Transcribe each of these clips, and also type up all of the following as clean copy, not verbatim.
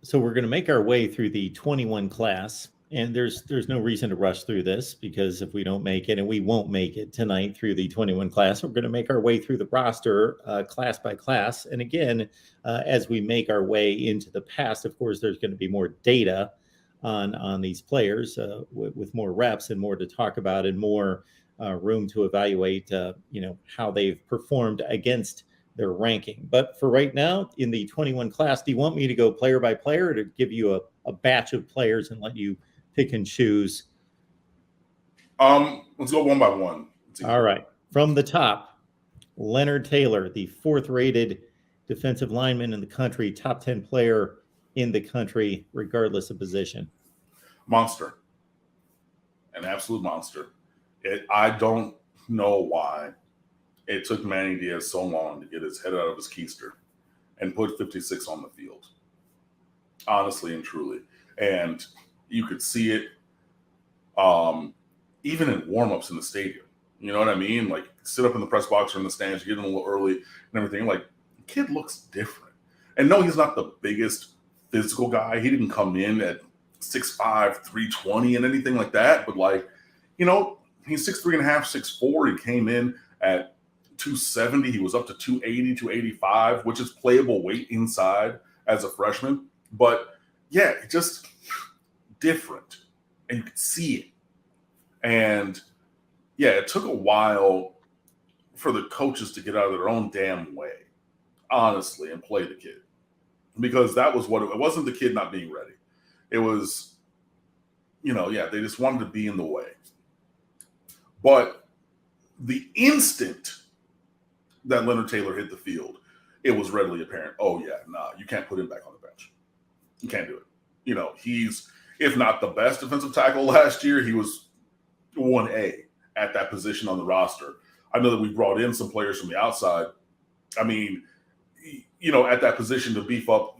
So we're going to make our way through the 21 class, and there's no reason to rush through this, because if we don't make it, and we won't make it tonight through the 21 class, we're going to make our way through the roster class by class. And again, as we make our way into the past, of course, there's going to be more data on these players with more reps and more to talk about and more room to evaluate, how they've performed against their ranking. But for right now, in the 21 class, do you want me to go player by player, or to give you a batch of players and let you pick and choose? Let's go one by one. All right. From the top, Leonard Taylor, the fourth-rated defensive lineman in the country, top 10 player in the country, regardless of position. Monster. An absolute monster. I don't know why it took Manny Diaz so long to get his head out of his keister and put 56 on the field. Honestly and truly. And you could see it even in warm-ups in the stadium. You know what I mean? Like, sit up in the press box or in the stands, you get in a little early and everything. Like, the kid looks different. And no, he's not the biggest physical guy. He didn't come in at 6'5", 320 and anything like that. But, like, he's 6'3.5", 6'4". He came in at 270. He was up to 280, 285, which is playable weight inside as a freshman. But, yeah, just different. And you could see it. And, yeah, it took a while for the coaches to get out of their own damn way, honestly, and play the kid. Because that was what it wasn't the kid not being ready. It was, they just wanted to be in the way. But the instant that Leonard Taylor hit the field, it was readily apparent, you can't put him back on the bench. You can't do it. He's, if not the best defensive tackle last year, he was 1A at that position on the roster. I know that we brought in some players from the outside. I mean, at that position to beef up,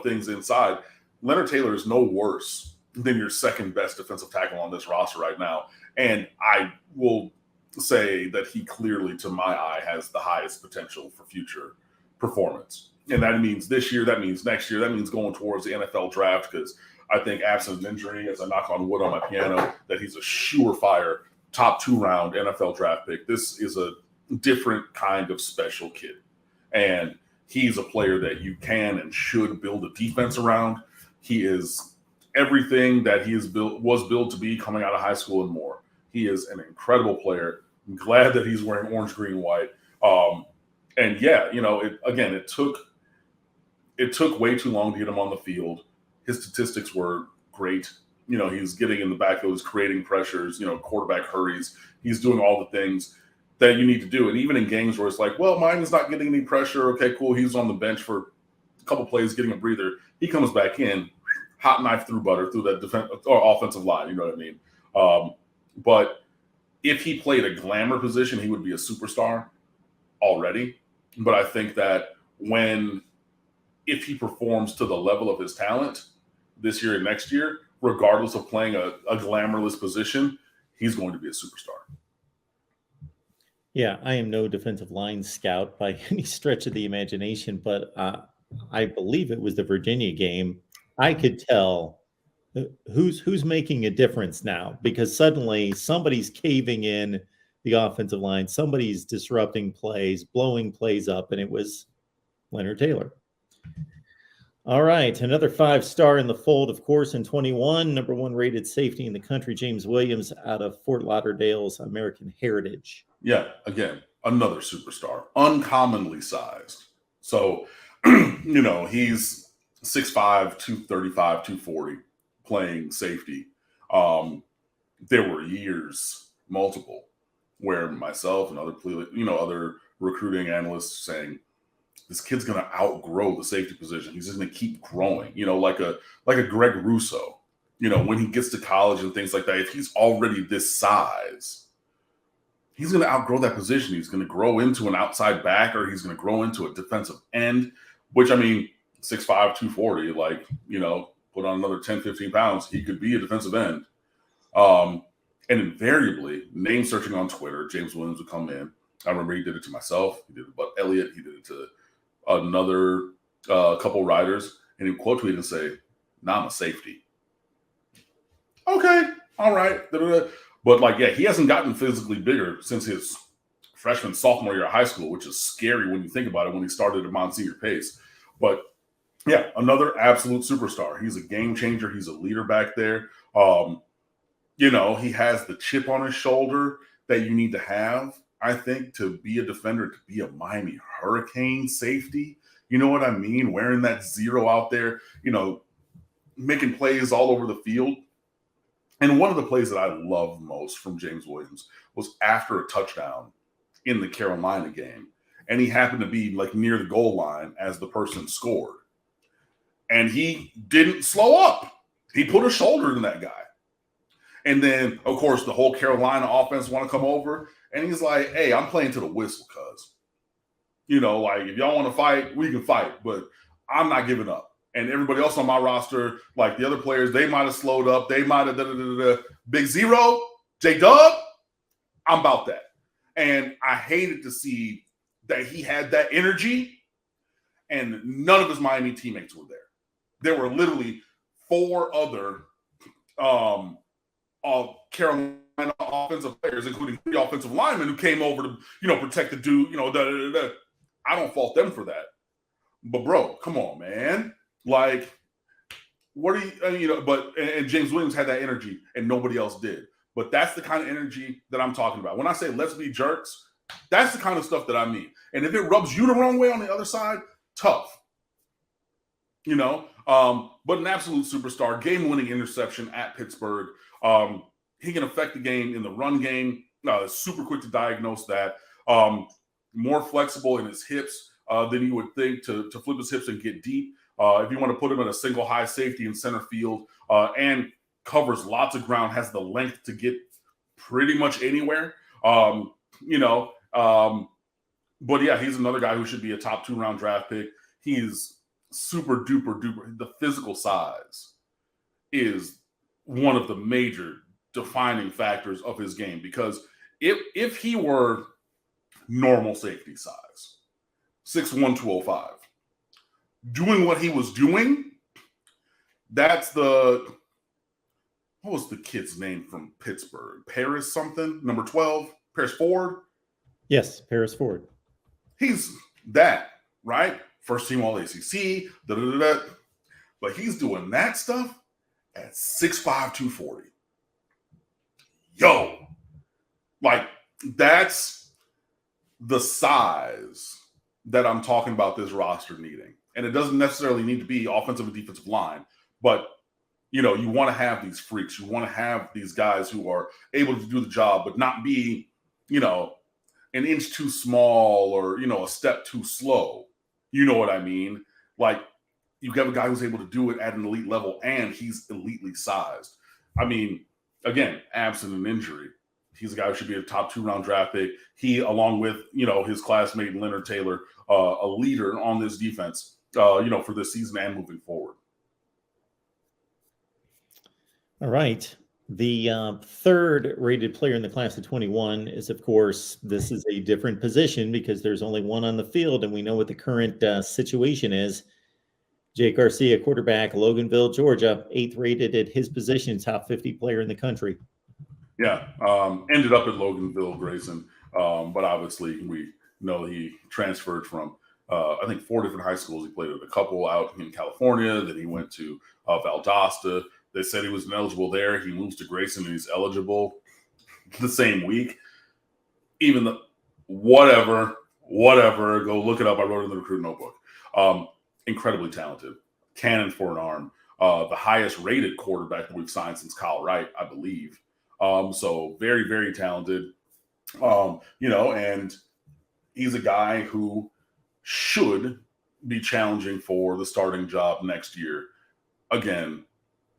things inside. Leonard Taylor is no worse than your second best defensive tackle on this roster right now. And I will say that he clearly, to my eye, has the highest potential for future performance. And that means this year, that means next year, that means going towards the NFL draft, because I think, absent an injury, as I knock on wood on my piano, that he's a surefire top 2-round NFL draft pick. This is a different kind of special kid. And he's a player that you can and should build a defense around. He is everything that he was built to be coming out of high school and more. He is an incredible player. I'm glad that he's wearing orange, green, white. And yeah, it took way too long to get him on the field. His statistics were great. He's getting in the backfield, he's creating pressures, quarterback hurries. He's doing all the things that you need to do. And even in games where it's like, well, mine is not getting any pressure. Okay, cool. He's on the bench for a couple plays, getting a breather. He comes back in, hot knife through butter through that defense or offensive line. You know what I mean? But if he played a glamour position, he would be a superstar already. But I think that if he performs to the level of his talent this year and next year, regardless of playing a glamorous position, he's going to be a superstar. Yeah, I am no defensive line scout by any stretch of the imagination, but I believe it was the Virginia game. I could tell who's making a difference now, because suddenly somebody's caving in the offensive line, somebody's disrupting plays, blowing plays up, and it was Leonard Taylor. All right, another 5-star in the fold, of course, in 21, number 1 rated safety in the country, James Williams, out of Fort Lauderdale's American Heritage. Yeah, again, another superstar, uncommonly sized. So, he's 6'5", 235, 240, playing safety. There were years, multiple, where myself and other recruiting analysts saying, this kid's going to outgrow the safety position. He's just going to keep growing, like a Greg Russo, when he gets to college and things like that. If he's already this size, he's going to outgrow that position. He's going to grow into an outside back, or he's going to grow into a defensive end, which, 6'5", 240, put on another 10, 15 pounds, he could be a defensive end. And invariably, name searching on Twitter, James Williams would come in. I remember he did it to myself. He did it to Elliott. He did it to another couple riders. and he quote tweet and say, "Nah, I'm a safety." Okay, all right. But like, yeah, he hasn't gotten physically bigger since his freshman, sophomore year of high school, which is scary when you think about it when he started at Monsignor Pace. But yeah, another absolute superstar. He's a game changer. He's a leader back there. You know, he has the chip on his shoulder that you need to have, I think, to be a defender, to be a Miami Hurricane safety. You know what I mean? Wearing that 0 out there, you know, making plays all over the field. And one of the plays that I love most from James Williams was after a touchdown in the Carolina game. And he happened to be like near the goal line as the person scored. And he didn't slow up. He put a shoulder in that guy. And then, of course, the whole Carolina offense want to come over. And he's like, hey, I'm playing to the whistle, cuz. You know, like, if y'all want to fight, we can fight. But I'm not giving up. And everybody else on my roster, like the other players, they might have slowed up. They might have Big 0, J-Dub, I'm about that. And I hated to see that he had that energy and none of his Miami teammates were there. There were literally 4 other Carolina offensive players, including 3 offensive linemen who came over to, you know, protect the dude, you know, I don't fault them for that. But bro, come on, man. Like, what are you know, but and James Williams had that energy and nobody else did. But that's the kind of energy that I'm talking about. When I say let's be jerks, that's the kind of stuff that I mean. And if it rubs you the wrong way on the other side, tough. You know, but an absolute superstar, game-winning interception at Pittsburgh. He can affect the game in the run game. Super quick to diagnose that. More flexible in his hips than you would think to flip his hips and get deep. If you want to put him in a single high safety in center field and covers lots of ground, has the length to get pretty much anywhere. You know, but yeah, he's another guy who should be a top 2 round draft pick. He's super duper duper. The physical size is one of the major defining factors of his game, because if he were normal safety size, 6'1", 205, doing what he was doing, that's what was the kid's name from Pittsburgh? Paris something? Number 12? Paris Ford? Yes, Paris Ford. He's that, right? First team all ACC, but he's doing that stuff at 6'5", 240. Yo, like, that's the size that I'm talking about this roster needing. And it doesn't necessarily need to be offensive and defensive line, but you know, you want to have these freaks. You want to have these guys who are able to do the job, but not be, you know, an inch too small or, you know, a step too slow. You know what I mean? Like, you have a guy who's able to do it at an elite level, and he's elitely sized. I mean, again, absent an injury, he's a guy who should be a top 2 round draft pick. He, along with, you know, his classmate Leonard Taylor, a leader on this defense, you know, for this season and moving forward. All right. The third rated player in the class of 21 is, of course, this is a different position because there's only one on the field, and we know what the current situation is. Jake Garcia, quarterback, Loganville, Georgia, 8th rated at his position, top 50 player in the country. Yeah, ended up at Loganville, Grayson, but obviously we know he transferred from, I think, 4 different high schools. He played at a couple out in California. Then he went to Valdosta. They said he was ineligible there. He moves to Grayson and he's eligible the same week. Even the whatever, go look it up. I wrote it in the recruit notebook. Incredibly talented, cannon for an arm. The highest rated quarterback that we've signed since Kyle Wright, I believe. So very, very talented. You know, and he's a guy who should be challenging for the starting job next year. Again,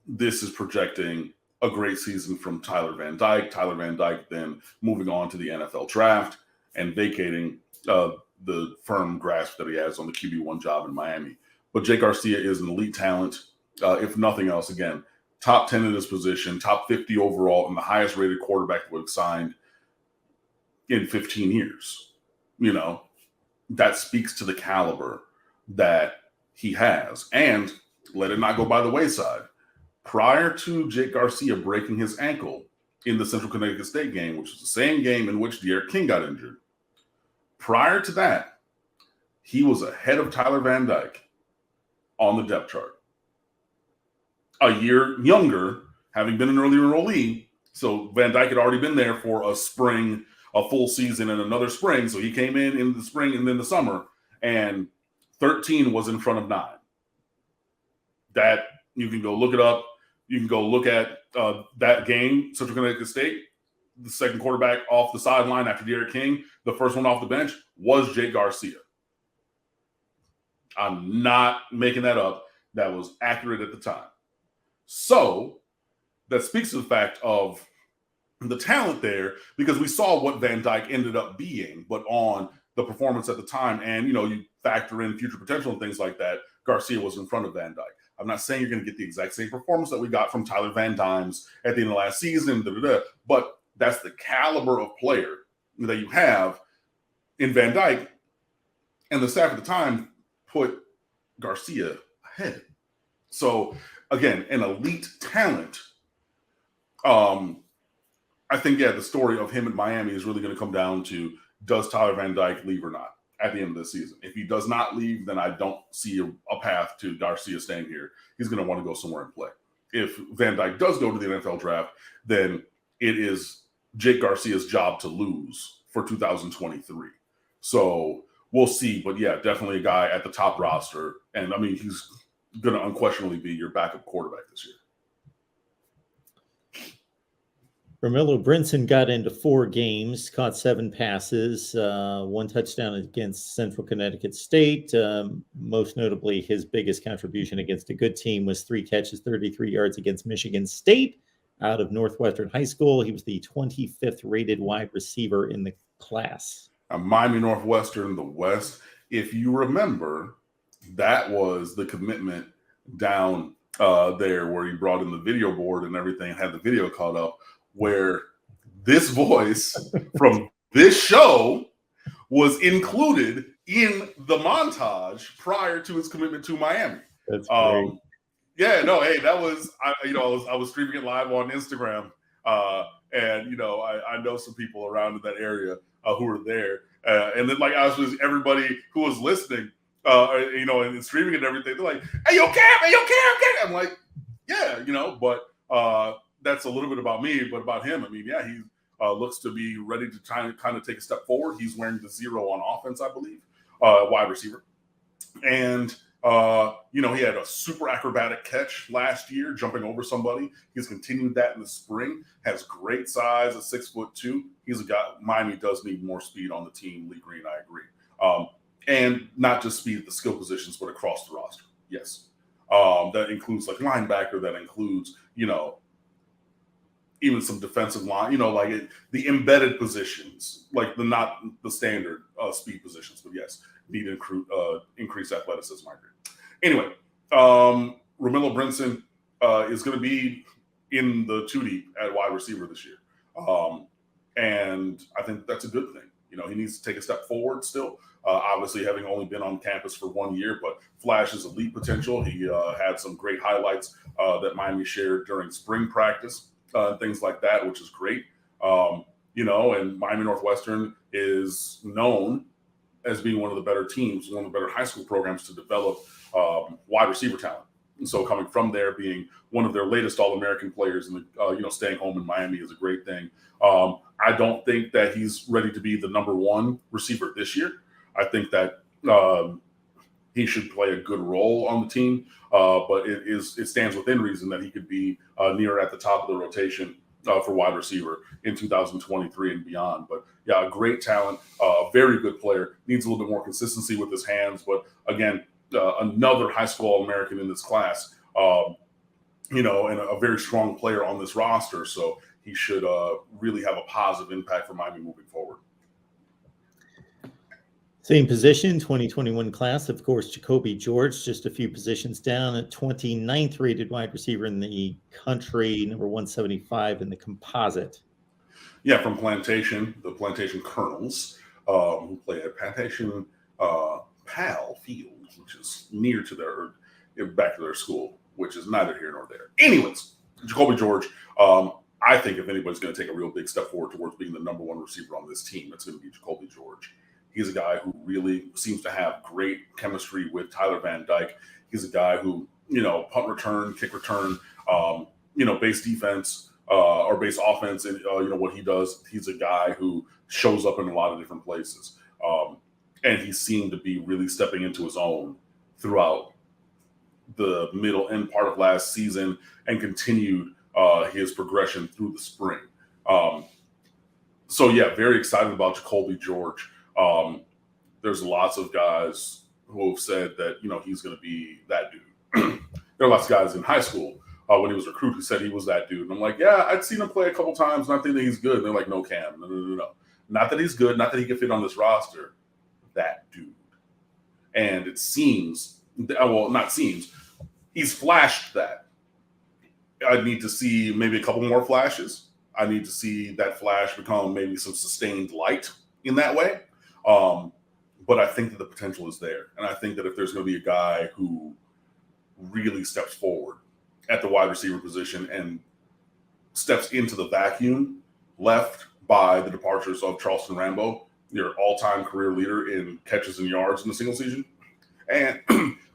this is projecting a great season from Tyler Van Dyke. Tyler Van Dyke then moving on to the NFL draft and vacating the firm grasp that he has on the QB1 job in Miami. But Jake Garcia is an elite talent, if nothing else. Again, top 10 in this position, top 50 overall, and the highest rated quarterback that we've signed in 15 years. You know, that speaks to the caliber that he has. And let it not go by the wayside. Prior to Jake Garcia breaking his ankle in the Central Connecticut State game, which was the same game in which De'Aaron King got injured, prior to that, he was ahead of Tyler Van Dyke on the depth chart. A year younger, having been an early enrollee, so Van Dyke had already been there for a spring, a full season, and another spring. So he came in the spring and then the summer, and 13 was in front of 9. That, you can go look it up. You can go look at that game, Central Connecticut State. The second quarterback off the sideline after De'Aaron King, the first one off the bench was Jake Garcia. I'm not making that up. That was accurate at the time. So that speaks to the fact of the talent there, because we saw what Van Dyke ended up being, but on the performance at the time, and you factor in future potential and things like that, Garcia was in front of Van Dyke. I'm not saying you're going to get the exact same performance that we got from Tyler Van Dimes at the end of last season, but that's the caliber of player that you have in Van Dyke, and the staff at the time put Garcia ahead. So again, an elite talent. I think, the story of him at Miami is really going to come down to, does Tyler Van Dyke leave or not at the end of the season? If he does not leave, then I don't see a path to Garcia staying here. He's going to want to go somewhere and play. If Van Dyke does go to the NFL draft, then it is Jake Garcia's job to lose for 2023. So we'll see. But yeah, definitely a guy at the top roster. And I mean, he's going to unquestionably be your backup quarterback this year. Ramelo Robinson got into 4 games, caught 7 passes, 1 touchdown against Central Connecticut State. Most notably, his biggest contribution against a good team was 3 catches, 33 yards against Michigan State out of Northwestern High School. He was the 25th rated wide receiver in the class. Miami Northwestern, the West. If you remember, that was the commitment down there where he brought in the video board and everything, had the video caught up, where this voice from this show was included in the montage prior to his commitment to Miami. That's great. That was, I was streaming it live on Instagram, and I know some people around in that area who were there, and then I was just, everybody who was listening, and streaming and everything, they're like, "Hey, yo, Cam! Hey, yo, Cam! I'm like, yeah, but that's a little bit about me, but about him, I mean, he looks to be ready to try and kind of take a step forward. He's wearing the 0 on offense, I believe, wide receiver. And, he had a super acrobatic catch last year, jumping over somebody. He's continued that in the spring, has great size at 6'2". He's a guy, Miami does need more speed on the team. Lee Green, I agree. And not just speed at the skill positions, but across the roster. Yes. That includes linebacker, that includes, even some defensive line, the embedded positions, not the standard speed positions, but yes, need to increase athleticism. I agree. Anyway, Ramelo Robinson is going to be in the 2 deep at wide receiver this year. And I think that's a good thing. He needs to take a step forward still. Obviously, having only been on campus for 1 year, but flashes elite potential. He had some great highlights that Miami shared during spring practice. Things like that, which is great. And Miami Northwestern is known as being one of the better teams, one of the better high school programs to develop wide receiver talent. And so coming from there, being one of their latest All-American players, and staying home in Miami is a great thing. I don't think that he's ready to be the number 1 receiver this year. I think that he should play a good role on the team, but it stands within reason that he could be near at the top of the rotation for wide receiver in 2023 and beyond. But yeah, a great talent, a very good player, needs a little bit more consistency with his hands. But again, another high school All-American in this class, and a very strong player on this roster. So he should really have a positive impact for Miami moving forward. Same position, 2021 class, of course, Jacoby George, just a few positions down at 29th rated wide receiver in the country, number 175 in the composite. Yeah, from Plantation, the Plantation Colonels, who play at Plantation Pal Field, which is near to their back to their school, which is neither here nor there. Anyways, Jacoby George, I think if anybody's going to take a real big step forward towards being the number one receiver on this team, it's going to be Jacoby George. He's a guy who really seems to have great chemistry with Tyler Van Dyke. He's a guy who, punt return, kick return, base defense or base offense, and what he does. He's a guy who shows up in a lot of different places, and he seemed to be really stepping into his own throughout the middle end part of last season and continued his progression through the spring. Very excited about Jacoby George. There's lots of guys who have said that, he's going to be that dude. There are lots of guys in high school when he was recruited who said he was that dude. And I'm like, yeah, I'd seen him play a couple times and I think that he's good. And they're like, no, Cam, no. Not that he's good, not that he can fit on this roster. That dude. And it seems, he's flashed that. I need to see maybe a couple more flashes. I need to see that flash become maybe some sustained light in that way. But I think that the potential is there. And I think that if there's going to be a guy who really steps forward at the wide receiver position and steps into the vacuum left by the departures of Charleston Rambo, your all-time career leader in catches and yards in the single season, and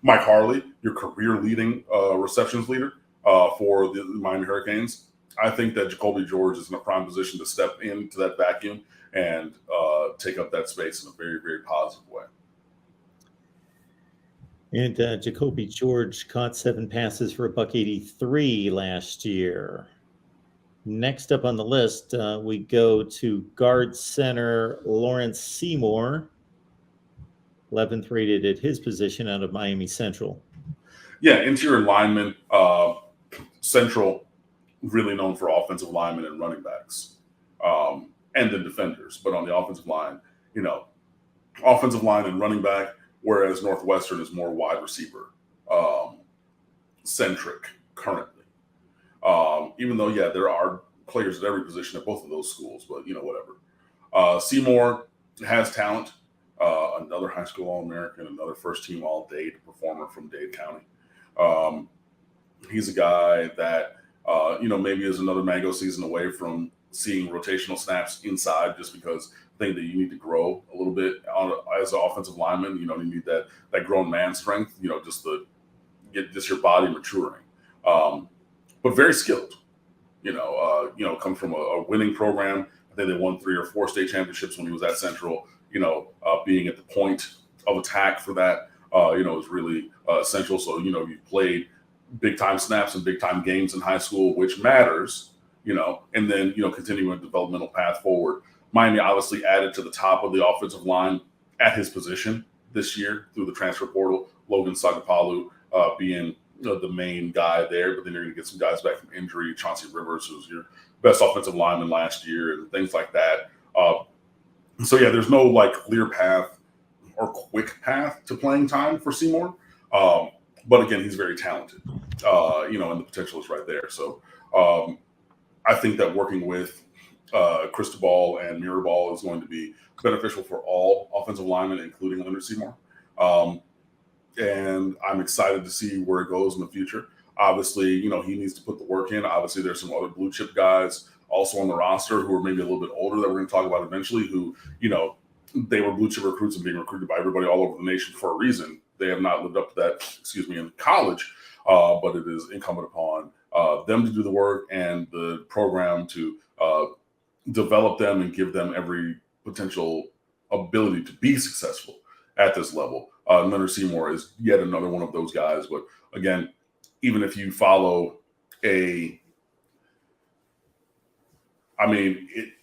Mike Harley, your career-leading receptions leader for the Miami Hurricanes, I think that Jacoby George is in a prime position to step into that vacuum and take up that space in a very, very positive way. And Jacoby George caught 7 passes for $183 last year. Next up on the list, we go to guard center Lawrenceseymour, 11th rated at his position out of Miami Central. Yeah, interior lineman, Central, really known for offensive linemen and running backs, and the defenders. But on the offensive line, offensive line and running back, whereas Northwestern is more wide receiver centric currently. Even though, there are players at every position at both of those schools, but, whatever. Seymour has talent. Another high school All-American, another first-team All-Dade performer from Dade County. He's a guy that, maybe is another Mango season away from seeing rotational snaps inside, just because I think that you need to grow a little bit as an offensive lineman. You need that grown man strength, just to get just your body maturing. But very skilled, comes from a winning program. I think they won 3 or 4 state championships when he was at Central. Being at the point of attack for that, is really essential. So, you've played big time snaps and big time games in high school, which matters, and then, continuing a developmental path forward. Miami obviously added to the top of the offensive line at his position this year through the transfer portal. Logan Sagapalu being the main guy there, but then you're going to get some guys back from injury. Chauncey Rivers, who's your best offensive lineman last year, and things like that. There's no clear path or quick path to playing time for Seymour. But again, he's very talented, and the potential is right there. So I think that working with Cristobal and Mirabal is going to be beneficial for all offensive linemen, including Leonard Seymour. And I'm excited to see where it goes in the future. Obviously, he needs to put the work in. Obviously, there's some other blue chip guys also on the roster who are maybe a little bit older that we're going to talk about eventually, who, they were blue chip recruits and being recruited by everybody all over the nation for a reason. They have not lived up to that, in college, but it is incumbent upon them to do the work and the program to develop them and give them every potential ability to be successful at this level. Leonard Seymour is yet another one of those guys. But again, even if you follow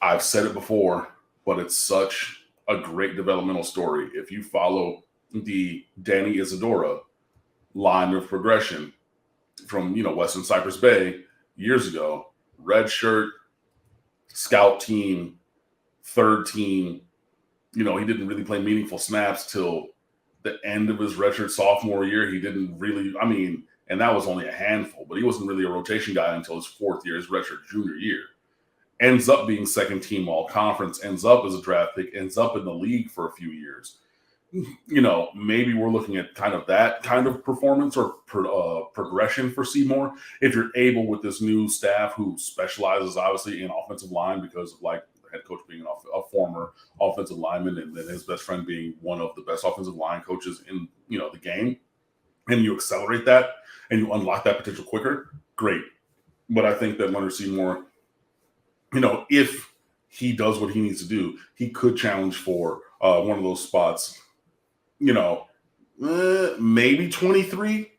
I've said it before, but it's such a great developmental story. If you follow the Danny Isadora line of progression from, Western Cypress Bay years ago, red shirt, scout team, third team, he didn't really play meaningful snaps till the end of his redshirt sophomore year. He didn't really, and that was only a handful, but he wasn't really a rotation guy until his 4th year, his redshirt junior year. Ends up being second team all conference, ends up as a draft pick, ends up in the league for a few years. maybe we're looking at kind of that kind of performance or progression for Seymour. If you're able with this new staff who specializes obviously in offensive line because of like the head coach being a former offensive lineman and then his best friend being one of the best offensive line coaches in, the game, and you accelerate that and you unlock that potential quicker, great. But I think that Leonard Seymour, if he does what he needs to do, he could challenge for one of those spots, maybe 23.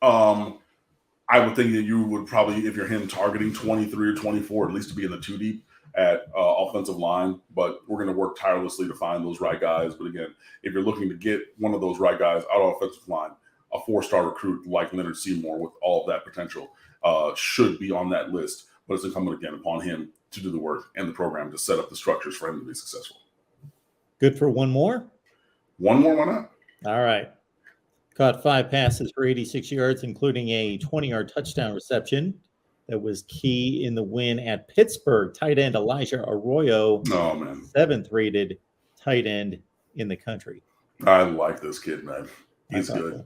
I would think that you would probably, if you're him, targeting 23 or 24, at least to be in the 2 deep at offensive line. But we're going to work tirelessly to find those right guys. But again, if you're looking to get one of those right guys out of offensive line, a 4-star recruit like Leonard Seymour with all of that potential should be on that list. But it's incumbent again upon him to do the work and the program to set up the structures for him to be successful. Good for one more? One more, why not? All right. Caught 5 passes for 86 yards, including a 20-yard touchdown reception that was key in the win at Pittsburgh. Tight end Elijah Arroyo, 7th-rated tight end in the country. I like this kid, man. He's good.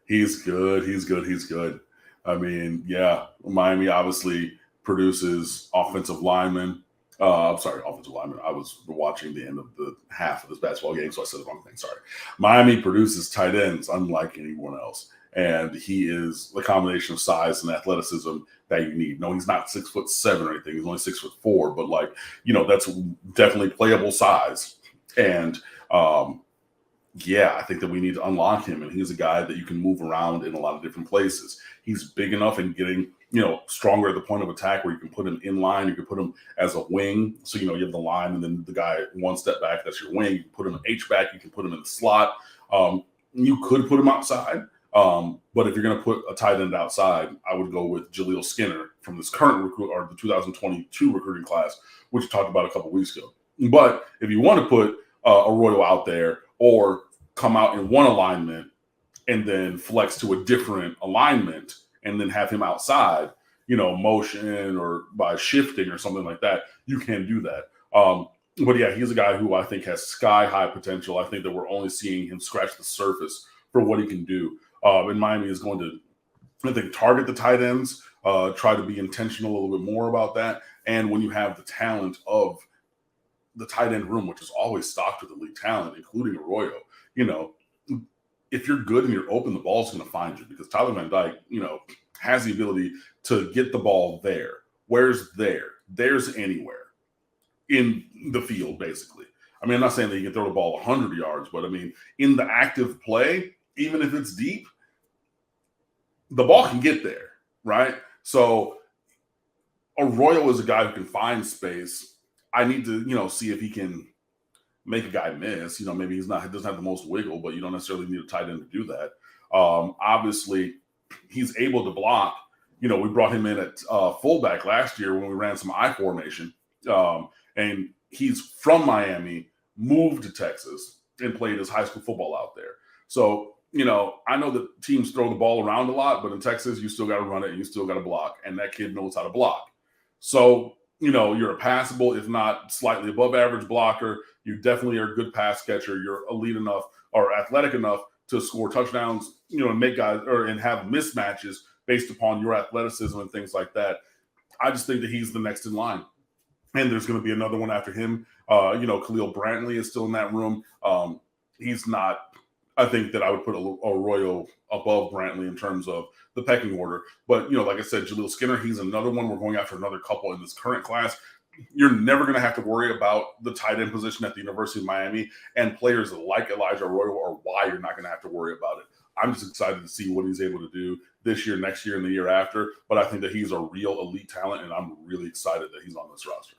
He's good. He's good. He's good. I mean, yeah, Miami obviously produces offensive linemen. Offensive lineman. I was watching the end of the half of this basketball game, so I said the wrong thing. Sorry. Miami produces tight ends unlike anyone else. And he is the combination of size and athleticism that you need. No, he's not 6'7" or anything. He's only 6'4", but that's definitely playable size. And I think that we need to unlock him. And he's a guy that you can move around in a lot of different places. He's big enough and getting, stronger at the point of attack where you can put him in line. You can put him as a wing. So, you have the line and then the guy one step back, that's your wing. You can put him in H-back. You can put him in the slot. You could put him outside. But if you're going to put a tight end outside, I would go with Jaleel Skinner from this current recruit or the 2022 recruiting class, which we talked about a couple weeks ago. But if you want to put Arroyo out there or come out in one alignment and then flex to a different alignment and then have him outside, motion or by shifting or something like that, you can do that. But yeah, he's a guy who I think has sky high potential. I think that we're only seeing him scratch the surface for what he can do. And Miami is going to, I think, target the tight ends, try to be intentional a little bit more about that. And when you have the talent of the tight end room, which is always stocked with elite talent, including Arroyo, if you're good and you're open, the ball's going to find you because Tyler Van Dyke, has the ability to get the ball there. Where's there? There's anywhere in the field, basically. I mean, I'm not saying that you can throw the ball 100 yards, but I mean, in the active play, even if it's deep, the ball can get there, right? So Arroyo is a guy who can find space. I need to, see if he can make a guy miss. Maybe he doesn't have the most wiggle, but you don't necessarily need a tight end to do that. Obviously, he's able to block. We brought him in at fullback last year when we ran some I formation. And he's from Miami, moved to Texas, and played his high school football out there. So, I know that teams throw the ball around a lot, but in Texas, you still got to run it and you still got to block. And that kid knows how to block. So, you're a passable, if not slightly above average blocker. You definitely are a good pass catcher. You're elite enough or athletic enough to score touchdowns, and make guys and have mismatches based upon your athleticism and things like that. I just think that he's the next in line. And there's going to be another one after him. Khalil Brantley is still in that room. He's not, I think that I would put Arroyo above Brantley in terms of the pecking order. But, like I said, Jaleel Skinner, he's another one. We're going after another couple in this current class. You're never going to have to worry about the tight end position at the University of Miami, and players like Elijah Arroyo are why you're not going to have to worry about it. I'm just excited to see what he's able to do this year, next year, and the year after. But I think that he's a real elite talent, and I'm really excited that he's on this roster.